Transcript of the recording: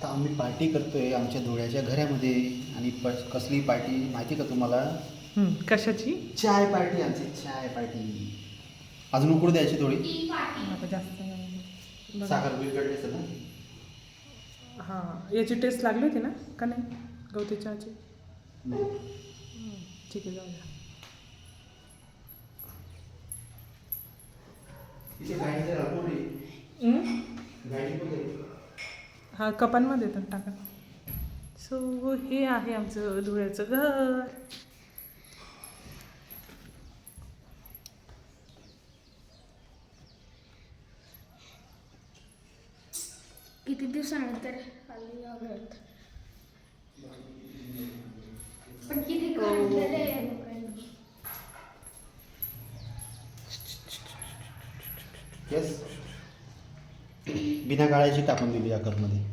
आता आम्ही पार्टी करतोय आमच्या धुळ्याच्या घरामध्ये आणि कसली पार्टी माहिती का तुम्हाला? कशाची? चाय पार्टी, आमची चाय पार्टी. अजून उकडू द्यायची थोडी. आता जास्त नाही. बघा. साखर बिलकटली असेल ना? हां, याची टेस्ट लागली होती ना का नाही गवती चहाची? नाही. ठीक आहे, जाऊ द्या. इथे गाडीचं राखून आहे. गाडी पण आहे. हा, कपांमध्ये तर टाका. सो हे आहे आमचं धुळ्याचं घर. किती दिवसानंतर आली या घरात. पण किती काढलेलं आहे लोकांनी. येस. बिना गाळ्याची टाकून दिली या घरमध्ये.